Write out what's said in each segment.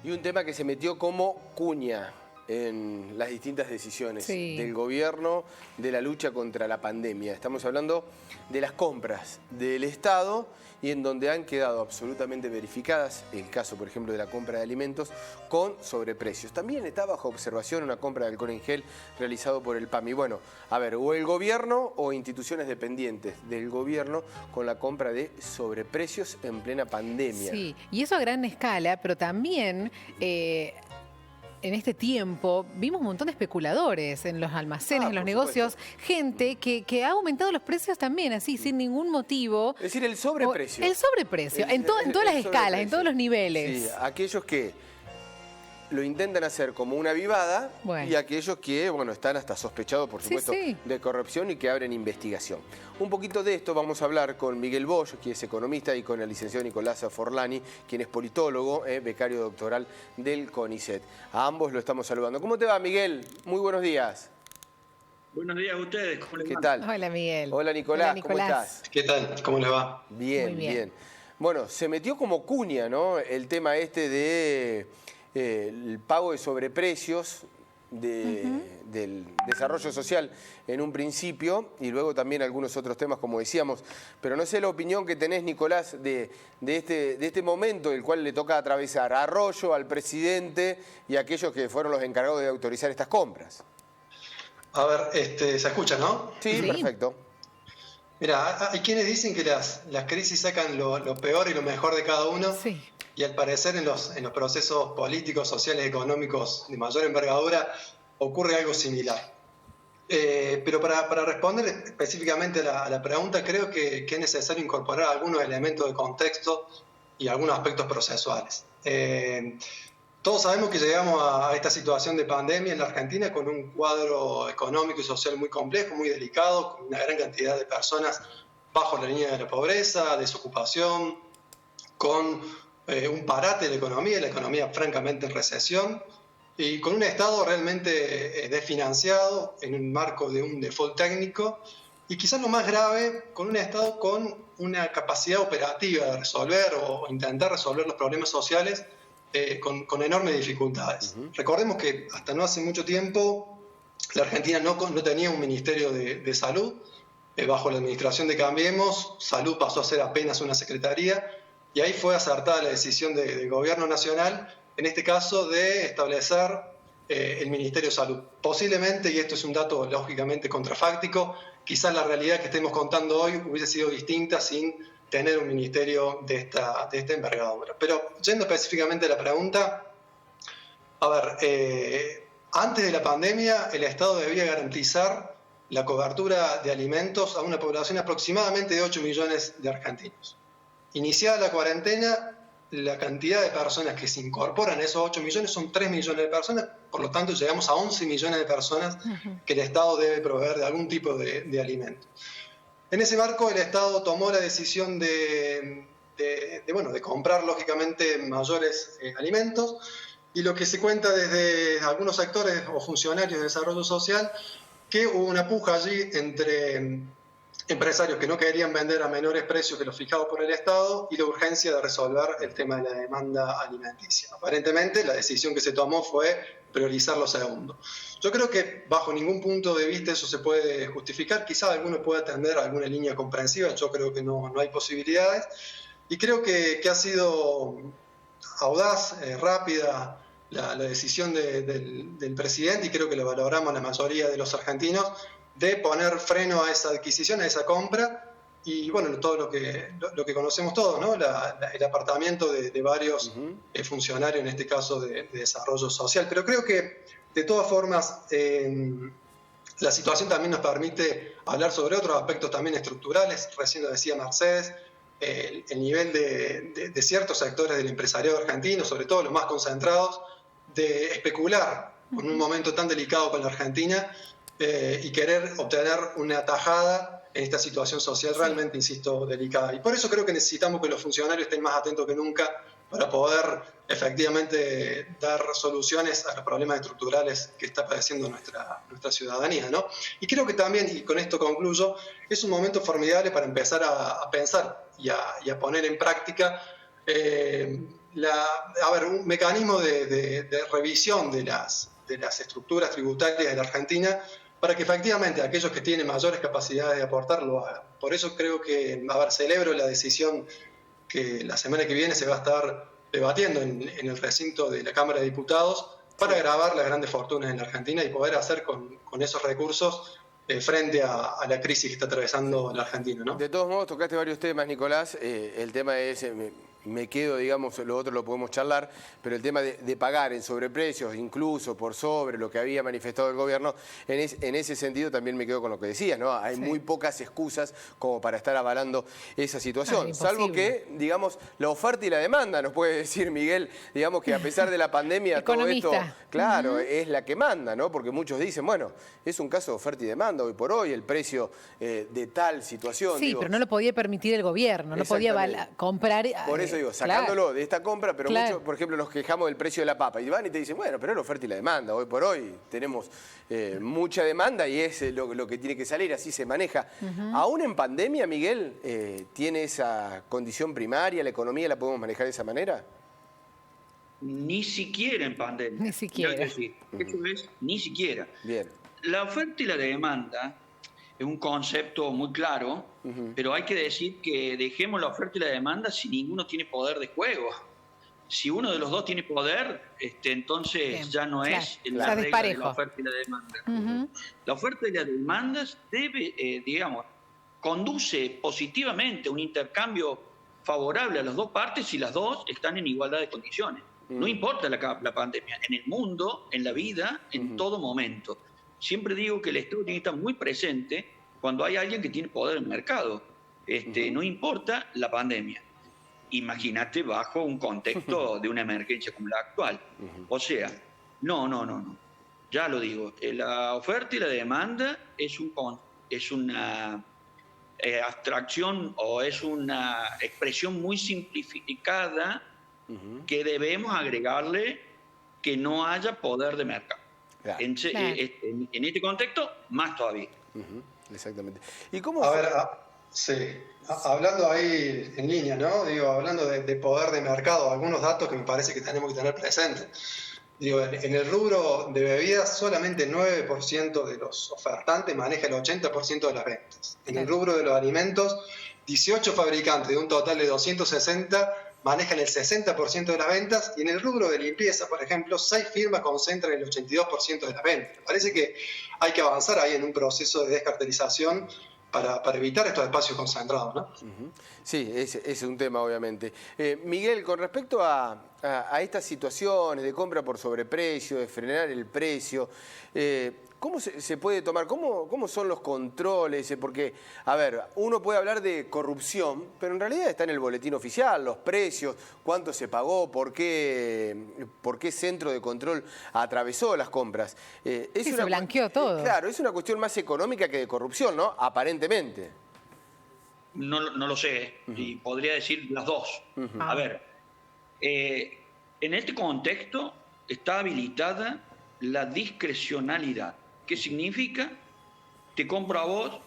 Y un tema que se metió como cuña en las distintas decisiones del gobierno, de la lucha contra la pandemia. Estamos hablando de las compras del Estado y en donde han quedado absolutamente verificadas, el caso, por ejemplo, de la compra de alimentos con sobreprecios. También está bajo observación una compra de alcohol en gel realizado por el PAMI. Bueno, a ver, o el gobierno o instituciones dependientes del gobierno con la compra de sobreprecios en plena pandemia. Sí, y eso a gran escala, pero también en este tiempo vimos un montón de especuladores en los almacenes, en los negocios, gente que ha aumentado los precios también, así, sin ningún motivo. Es decir, el sobreprecio. El sobreprecio, en todas las escalas, en todos los niveles. Sí, aquellos que lo intentan hacer como una vivada y aquellos que, bueno, están hasta sospechados, por supuesto, de corrupción y que abren investigación. Un poquito de esto vamos a hablar con Miguel Bosch, que es economista, y con el licenciado Nicolás Forlani, quien es politólogo, becario doctoral del CONICET. A ambos lo estamos saludando. ¿Cómo te va, Miguel? Muy buenos días. Buenos días a ustedes. ¿Cómo les va? ¿Qué tal? Hola, Miguel. Hola, Nicolás. ¿Cómo estás? ¿Qué tal? ¿Cómo les va? Bien, muy bien. Bueno, se metió como cuña, ¿no?, el tema este de el pago de sobreprecios del desarrollo social en un principio y luego también algunos otros temas, como decíamos. Pero no sé la opinión que tenés, Nicolás, de este momento, el cual le toca atravesar a Arroyo, al presidente y a aquellos que fueron los encargados de autorizar estas compras. A ver, se escucha, ¿no? Sí, perfecto. Mira, hay quienes dicen que las crisis sacan lo peor y lo mejor de cada uno. Sí. Y al parecer en los procesos políticos, sociales, económicos de mayor envergadura ocurre algo similar. Pero para responder específicamente a la pregunta, creo que es necesario incorporar algunos elementos de contexto y algunos aspectos procesuales. Todos sabemos que llegamos a esta situación de pandemia en la Argentina con un cuadro económico y social muy complejo, muy delicado, con una gran cantidad de personas bajo la línea de la pobreza, desocupación, con un parate de la economía francamente en recesión, y con un Estado realmente desfinanciado en un marco de un default técnico, y quizás lo más grave, con un Estado con una capacidad operativa de resolver o intentar resolver los problemas sociales con enormes dificultades. Recordemos que hasta no hace mucho tiempo la Argentina no tenía un ministerio de salud. Bajo la administración de Cambiemos, salud pasó a ser apenas una secretaría, y ahí fue acertada la decisión del gobierno nacional, en este caso, de establecer el Ministerio de Salud. Posiblemente, y esto es un dato lógicamente contrafáctico, quizás la realidad que estemos contando hoy hubiese sido distinta sin tener un ministerio de esta envergadura. Pero yendo específicamente a la pregunta, a ver, antes de la pandemia el Estado debía garantizar la cobertura de alimentos a una población aproximadamente de 8 millones de argentinos. Iniciada la cuarentena, la cantidad de personas que se incorporan a esos 8 millones son 3 millones de personas, por lo tanto llegamos a 11 millones de personas que el Estado debe proveer de algún tipo de alimento. En ese marco el Estado tomó la decisión de comprar lógicamente mayores alimentos, y lo que se cuenta desde algunos sectores o funcionarios de desarrollo social, que hubo una puja allí entre empresarios que no querían vender a menores precios que los fijados por el Estado y la urgencia de resolver el tema de la demanda alimenticia. Aparentemente la decisión que se tomó fue priorizar lo segundo. Yo creo que bajo ningún punto de vista eso se puede justificar. Quizás alguno pueda atender alguna línea comprensiva, yo creo que no hay posibilidades, y creo que ha sido audaz, rápida la decisión del presidente, y creo que lo valoramos la mayoría de los argentinos, de poner freno a esa adquisición, a esa compra, y bueno, todo lo que conocemos todos, ¿no? El apartamiento de varios funcionarios, en este caso de desarrollo social. Pero creo que, de todas formas, la situación también nos permite hablar sobre otros aspectos también estructurales. Recién lo decía Mercedes, el nivel de ciertos sectores del empresariado argentino, sobre todo los más concentrados, de especular en un momento tan delicado para la Argentina, y querer obtener una tajada en esta situación social realmente, insisto, delicada. Y por eso creo que necesitamos que los funcionarios estén más atentos que nunca para poder efectivamente dar soluciones a los problemas estructurales que está padeciendo nuestra ciudadanía, ¿no? Y creo que también, y con esto concluyo, es un momento formidable para empezar a pensar y a poner en práctica un mecanismo de revisión de las estructuras tributarias de la Argentina para que efectivamente aquellos que tienen mayores capacidades de aportar lo hagan. Por eso creo que, celebro la decisión que la semana que viene se va a estar debatiendo en el recinto de la Cámara de Diputados para gravar las grandes fortunas en la Argentina y poder hacer con esos recursos frente a la crisis que está atravesando la Argentina, ¿no? De todos modos, tocaste varios temas, Nicolás. El tema es, me quedo, digamos, lo otro lo podemos charlar, pero el tema de pagar en sobreprecios, incluso por sobre lo que había manifestado el gobierno, en ese sentido también me quedo con lo que decías, ¿no? Hay muy pocas excusas como para estar avalando esa situación, salvo que, digamos, la oferta y la demanda, nos puede decir Miguel, digamos que a pesar de la pandemia, todo esto, claro, es la que manda, ¿no? Porque muchos dicen, bueno, es un caso de oferta y demanda hoy por hoy, el precio de tal situación. Sí, digo, pero no lo podía permitir el gobierno, no podía comprar. Por eso digo, sacándolo de esta compra, pero muchos, por ejemplo, nos quejamos del precio de la papa y van y te dicen, bueno, pero es la oferta y la demanda. Hoy por hoy tenemos mucha demanda y es lo que tiene que salir, así se maneja. Aún en pandemia, Miguel, ¿tiene esa condición primaria? ¿La economía la podemos manejar de esa manera? Ni siquiera en pandemia. Ni siquiera. Eso es, ni siquiera. Bien. La oferta y la demanda es un concepto muy claro, pero hay que decir que dejemos la oferta y la demanda si ninguno tiene poder de juego. Si uno de los dos tiene poder, entonces ya no es la regla de la oferta y la demanda. La oferta y la demanda debe, conduce positivamente a un intercambio favorable a las dos partes si las dos están en igualdad de condiciones. No importa la pandemia, en el mundo, en la vida, en todo momento. Siempre digo que el Estado tiene que estar muy presente cuando hay alguien que tiene poder en el mercado. No importa la pandemia. Imagínate bajo un contexto de una emergencia como la actual. O sea, no. Ya lo digo, la oferta y la demanda es una abstracción o es una expresión muy simplificada que debemos agregarle que no haya poder de mercado. Claro. En este contexto, más todavía. Exactamente. ¿Y cómo? A ver, hablando ahí en línea, ¿no? Digo, hablando de poder de mercado, algunos datos que me parece que tenemos que tener presentes. Digo, en el rubro de bebidas, solamente el 9% de los ofertantes maneja el 80% de las ventas. En el rubro de los alimentos, 18 fabricantes de un total de 260 manejan el 60% de las ventas, y en el rubro de limpieza, por ejemplo, 6 firmas concentran el 82% de las ventas. Me parece que hay que avanzar ahí en un proceso de descartelización para evitar estos espacios concentrados, ¿no? Sí, ese es un tema, obviamente. Miguel, con respecto a estas situaciones de compra por sobreprecio, de frenar el precio, ¿cómo se puede tomar? ¿Cómo son los controles? Porque, a ver, uno puede hablar de corrupción, pero en realidad está en el boletín oficial, los precios, cuánto se pagó, por qué centro de control atravesó las compras. Se blanqueó todo. Claro, es una cuestión más económica que de corrupción, ¿no? Aparentemente. No lo sé, y podría decir las dos. A ver, en este contexto está habilitada la discrecionalidad. ¿Qué significa? Te compro a vos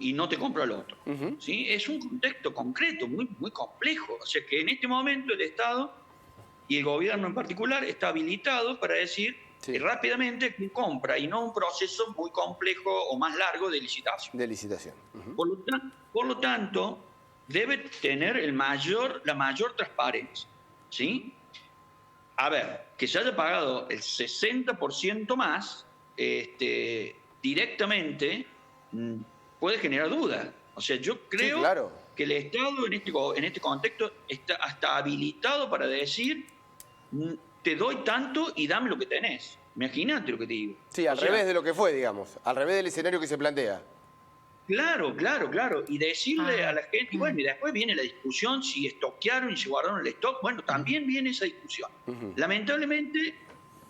y no te compro al otro. ¿Sí? Es un contexto concreto, muy, muy complejo. O sea que en este momento el Estado y el gobierno en particular está habilitado para decir rápidamente que compra y no un proceso muy complejo o más largo de licitación. Por lo tanto, debe tener la mayor transparencia. ¿Sí? A ver, que se haya pagado el 60% más directamente puede generar dudas. O sea, yo creo que el Estado en este contexto está hasta habilitado para decir te doy tanto y dame lo que tenés. Imagínate lo que te digo. Sí, al revés de lo que fue, digamos. Al revés del escenario que se plantea. Claro. Y decirle a la gente, bueno, y después viene la discusión si estoquearon y se guardaron el stock. Bueno, también viene esa discusión. Lamentablemente,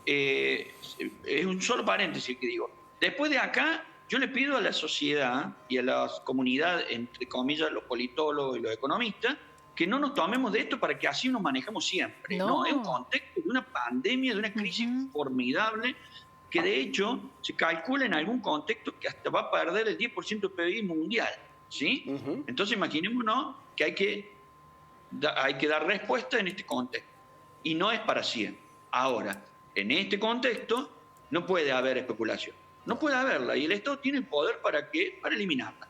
es un solo paréntesis que digo. Después de acá, yo le pido a la sociedad y a la comunidad, entre comillas, los politólogos y los economistas, que no nos tomemos de esto para que así nos manejemos siempre. No, es un contexto de una pandemia, de una crisis formidable, que de hecho se calcula en algún contexto que hasta va a perder el 10% del PIB mundial. ¿Sí? Entonces imaginémonos que hay que hay que dar respuesta en este contexto. Y no es para siempre. Ahora, en este contexto no puede haber especulación. No puede haberla. Y el Estado tiene el poder para eliminarla.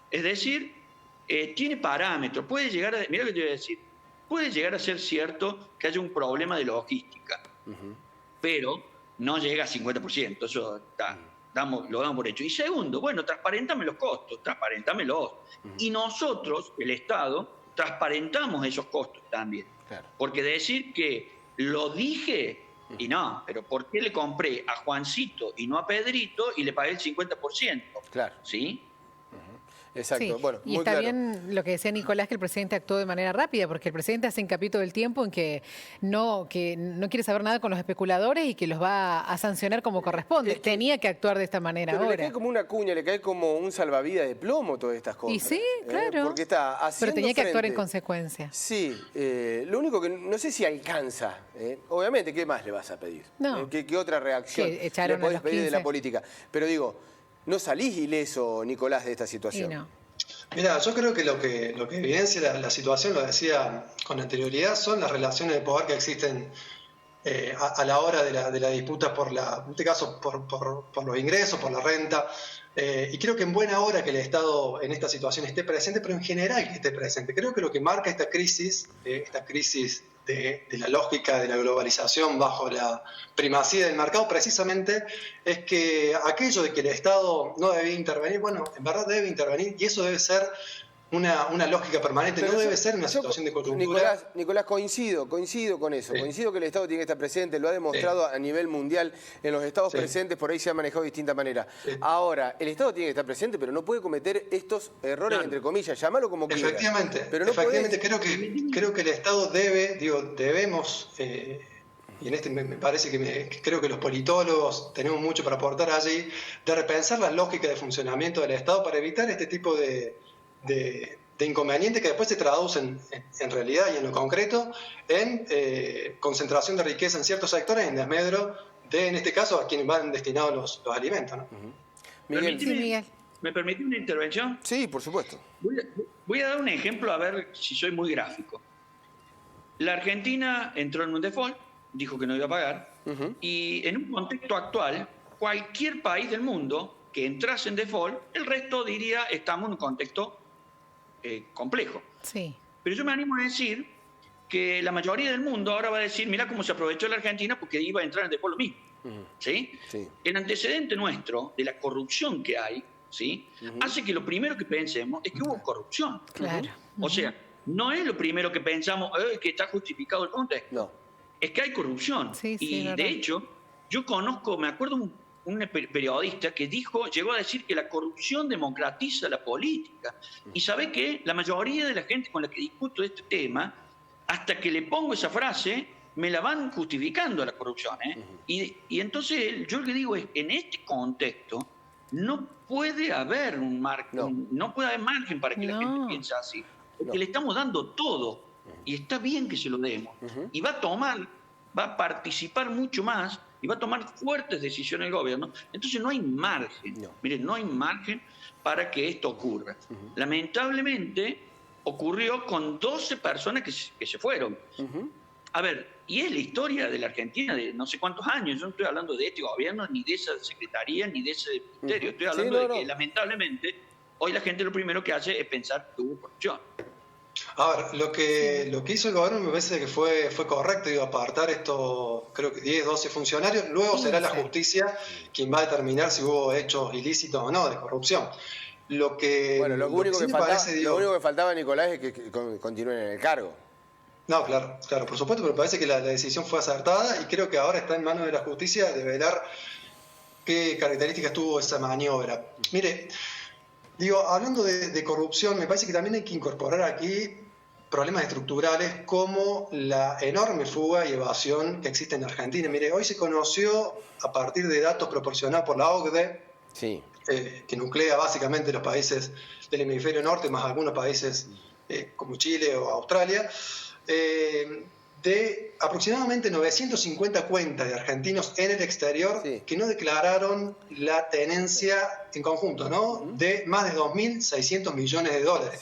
Es decir, tiene parámetros. Puede llegar a... Mira lo que te voy a decir. Puede llegar a ser cierto que haya un problema de logística. Pero no llega a 50%. Eso lo damos por hecho. Y segundo, bueno, transparéntame los costos. Transparéntamelos. Y nosotros, el Estado, transparentamos esos costos también. Claro. Porque decir que lo dije, y no, pero ¿por qué le compré a Juancito y no a Pedrito y le pagué el 50%? Claro. ¿Sí? Exacto. Sí. Bueno, y está claro. bien lo que decía Nicolás, que el presidente actuó de manera rápida, porque el presidente hace hincapié todo el tiempo en que no quiere saber nada con los especuladores y que los va a sancionar como corresponde. Tenía que actuar de esta manera pero ahora. Le cae como una cuña, le cae como un salvavidas de plomo todas estas cosas. Y sí, claro. Porque está haciendo pero tenía que actuar en frente. consecuencia. Sí, lo único que no sé si alcanza. Obviamente, ¿qué más le vas a pedir? No. ¿Qué otra reacción Que echaron le podés a los pedir 15. de la política? Pero digo, no salís ileso, Nicolás, de esta situación. Y no. Mira, yo creo que lo que evidencia la situación, lo decía con anterioridad, son las relaciones de poder que existen a la hora de la disputa en este caso por los ingresos, por la renta. Y creo que en buena hora que el Estado en esta situación esté presente, pero en general que esté presente. Creo que lo que marca esta crisis de la lógica de la globalización bajo la primacía del mercado, precisamente es que aquello de que el Estado no debía intervenir, bueno, en verdad debe intervenir, y eso debe ser una lógica permanente, pero no debe ser una situación de coyuntura. Nicolás, coincido con eso. Sí. Coincido que el Estado tiene que estar presente, lo ha demostrado a nivel mundial en los estados presentes, por ahí se ha manejado de distinta manera. Ahora, el Estado tiene que estar presente, pero no puede cometer estos errores, entre comillas, llámalo como quieras. Pero no efectivamente creo que el Estado debemos... y en este me parece que creo que los politólogos tenemos mucho para aportar allí, de repensar la lógica de funcionamiento del Estado para evitar este tipo de inconvenientes que después se traducen en realidad y en lo concreto en concentración de riqueza en ciertos sectores, en desmedro de, en este caso, a quienes van destinados los alimentos, ¿no? Miguel. ¿Me permite una intervención? Sí, por supuesto. Voy a dar un ejemplo, a ver si soy muy gráfico. La Argentina entró en un default, dijo que no iba a pagar, y en un contexto actual, cualquier país del mundo que entrase en default, el resto diría estamos en un contexto complejo. Sí. Pero yo me animo a decir que la mayoría del mundo ahora va a decir, mira cómo se aprovechó la Argentina porque iba a entrar en default lo mismo. ¿Sí? Sí. El antecedente nuestro de la corrupción que hay, ¿sí? Hace que lo primero que pensemos es que hubo corrupción. Claro. O sea, no es lo primero que pensamos que está justificado el contexto. No. Es que hay corrupción. Y de hecho, yo conozco, me acuerdo un periodista que llegó a decir que la corrupción democratiza la política. Y sabe que la mayoría de la gente con la que discuto este tema, hasta que le pongo esa frase, me la van justificando a la corrupción. Y entonces yo le digo, en este contexto no puede haber un margen, no puede haber margen para que la gente piense así. Porque le estamos dando todo. Y está bien que se lo demos. Y va a participar mucho más y va a tomar fuertes decisiones el gobierno. Entonces no hay margen. Miren, no hay margen para que esto ocurra. Lamentablemente ocurrió con 12 personas que se fueron. A ver, y es la historia de la Argentina de no sé cuántos años. Yo no estoy hablando de este gobierno, ni de esa secretaría, ni de ese ministerio. Estoy hablando de que lamentablemente hoy la gente lo primero que hace es pensar que hubo corrupción. A ver, lo que hizo el gobierno me parece que fue correcto, apartar estos, creo que 10, 12 funcionarios, luego será la justicia quien va a determinar si hubo hechos ilícitos o no de corrupción. Lo único que faltaba, Nicolás, es que continúen en el cargo. No, claro, por supuesto, pero parece que la decisión fue acertada y creo que ahora está en manos de la justicia de velar qué características tuvo esa maniobra. Mire, hablando de corrupción, me parece que también hay que incorporar aquí problemas estructurales como la enorme fuga y evasión que existe en Argentina. Mire, hoy se conoció a partir de datos proporcionados por la OCDE, que nuclea básicamente los países del hemisferio norte, más algunos países como Chile o Australia, de aproximadamente 950 cuentas de argentinos en el exterior que no declararon la tenencia en conjunto, ¿no? De más de 2.600 millones de dólares.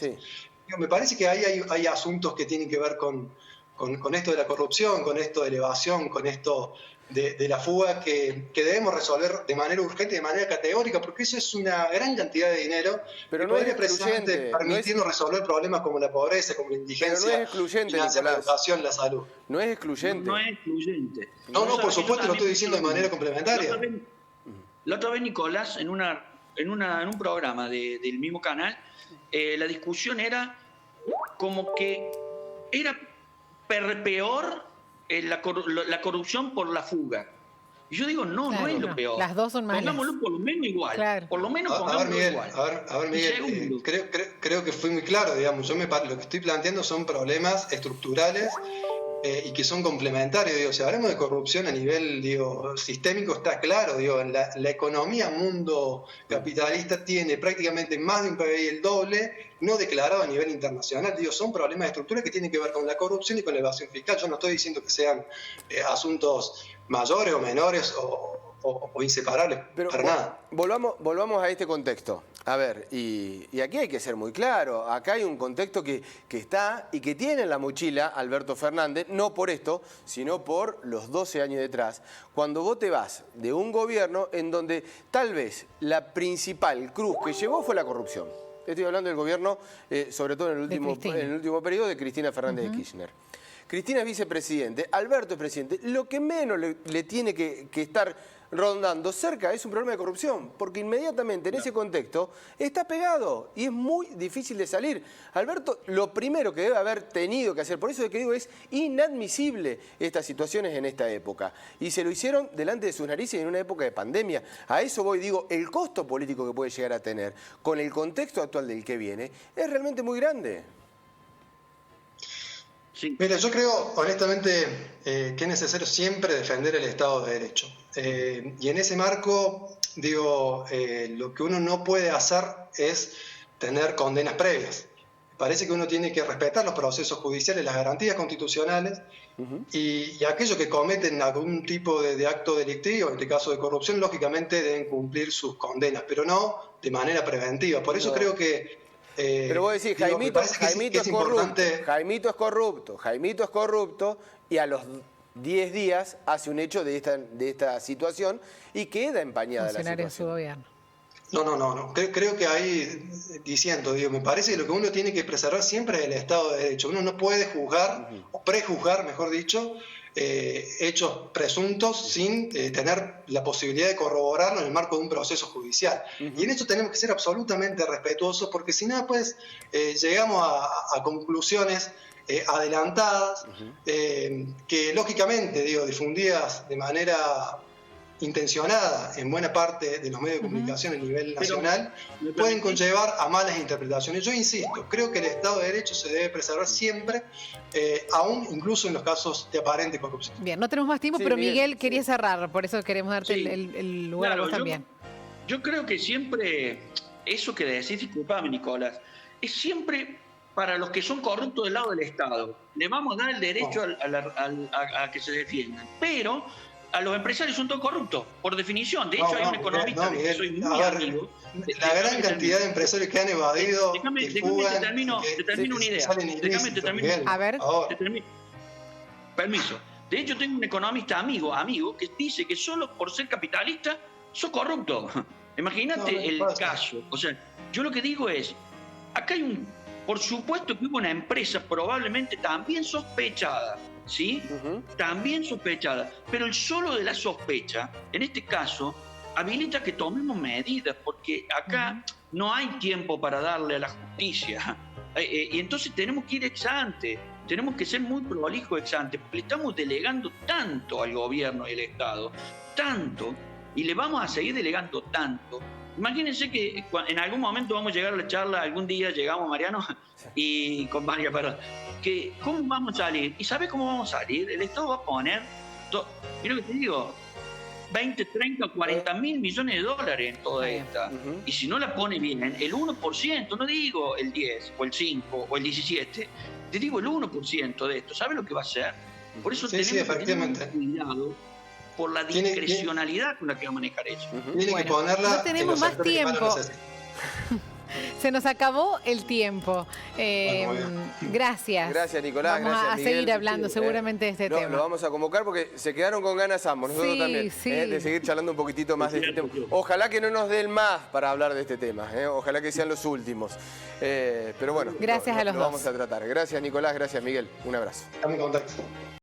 Me parece que ahí hay asuntos que tienen que ver con esto de la corrupción, con esto de la evasión, con esto de la fuga que debemos resolver de manera urgente, de manera categórica, porque eso es una gran cantidad de dinero pero que no podría es precisamente permitirnos resolver problemas como la pobreza, como la indigencia, pero no es excluyente, la Nicolás. educación, la salud. No es excluyente. No es excluyente. No, por supuesto, lo estoy diciendo de manera complementaria. La otra vez, Nicolás, en un programa del mismo canal, la discusión era como que era peor la corrupción por la fuga. Y yo digo, no es lo peor. Las dos son malas. Pongámoslo por lo menos igual. Claro. Por lo menos pongámoslo igual. A ver, Miguel, creo que fui muy claro, digamos. Lo que estoy planteando son problemas estructurales y que son complementarios. Digo, si hablamos de corrupción a nivel sistémico, está claro. La economía mundo capitalista tiene prácticamente más de un PBI el doble, no declarado a nivel internacional. Son problemas de estructura que tienen que ver con la corrupción y con la evasión fiscal. Yo no estoy diciendo que sean asuntos mayores o menores o inseparables, pero para nada. Volvamos a este contexto. A ver, y aquí hay que ser muy claro. Acá hay un contexto que está y que tiene en la mochila Alberto Fernández, no por esto, sino por los 12 años detrás, cuando vos te vas de un gobierno en donde tal vez la principal cruz que llevó fue la corrupción. Estoy hablando del gobierno, sobre todo en el último periodo de Cristina Fernández de Kirchner. Cristina es vicepresidente, Alberto es presidente. Lo que menos le tiene que estar rondando cerca es un problema de corrupción, porque inmediatamente en ese contexto está pegado y es muy difícil de salir. Alberto, lo primero que debe haber tenido que hacer, por eso es que digo, es inadmisible estas situaciones en esta época. Y se lo hicieron delante de sus narices en una época de pandemia. A eso voy, digo, el costo político que puede llegar a tener con el contexto actual del que viene es realmente muy grande. Sí. Mira, yo creo honestamente que es necesario siempre defender el Estado de Derecho. Y en ese marco, lo que uno no puede hacer es tener condenas previas. Parece que uno tiene que respetar los procesos judiciales, las garantías constitucionales, y aquellos que cometen algún tipo de acto delictivo, en este caso de corrupción, lógicamente deben cumplir sus condenas, pero no de manera preventiva. Por eso creo que... pero vos decís, Jaimito es corrupto, y a los 10 días hace un hecho de esta situación y queda empañada la situación. Su gobierno. No. Creo que ahí, me parece que lo que uno tiene que preservar siempre es el Estado de Derecho. Uno no puede juzgar, o prejuzgar, mejor dicho, hechos presuntos sin tener la posibilidad de corroborarlo en el marco de un proceso judicial. Y en eso tenemos que ser absolutamente respetuosos, porque si no, pues llegamos a conclusiones adelantadas, que lógicamente, difundidas de manera intencionada en buena parte de los medios de comunicación a nivel nacional, pueden conllevar a malas interpretaciones. Yo insisto, creo que el Estado de Derecho se debe preservar siempre, aún incluso en los casos de aparente corrupción. Bien, no tenemos más tiempo, pero Miguel quería cerrar, por eso queremos darte el lugar a vos también. Yo creo que siempre, eso que decís, disculpame Nicolás, es siempre para los que son corruptos del lado del Estado. Le vamos a dar el derecho a que se defiendan, pero a los empresarios son todos corruptos, por definición. De hecho, hay un economista que soy muy amigo. La gran cantidad de empresarios que han evadido. Déjame te termino una idea. A ver. Permiso. De hecho, tengo un economista amigo, que dice que solo por ser capitalista sos corrupto. Imagínate el caso. O sea, yo lo que digo es, acá hay por supuesto que hubo una empresa probablemente también sospechada, ¿sí? También sospechada. Pero el solo de la sospecha, en este caso, habilita que tomemos medidas, porque acá no hay tiempo para darle a la justicia. Y entonces tenemos que ir ex ante, tenemos que ser muy prolijos ex ante, porque le estamos delegando tanto al gobierno y al Estado, tanto, y le vamos a seguir delegando tanto. Imagínense que en algún momento vamos a llegar a la charla, algún día llegamos, Mariano, y con María, perdón, que ¿cómo vamos a salir? ¿Y sabes cómo vamos a salir? El Estado va a poner, mira lo que te digo, 20, 30, 40 mil millones de dólares en toda esta. Y si no la pone bien, el 1%, no digo el 10, o el 5, o el 17, te digo el 1% de esto. ¿Sabes lo que va a hacer? Por eso tenemos que tener cuidado por la discrecionalidad con la que va a manejar eso. Tiene que ponerla no tenemos más tiempo. Se nos acabó el tiempo. Gracias. Gracias, Nicolás. Vamos gracias, a Miguel. seguir hablando seguramente de este tema. Lo vamos a convocar porque se quedaron con ganas ambos, nosotros también, de seguir charlando un poquitito más de este tema. Ojalá que no nos den más para hablar de este tema, ojalá que sean los últimos. Pero bueno, gracias a los lo dos. vamos a tratar. Gracias, Nicolás. Gracias, Miguel. Un abrazo. Estamos en contacto.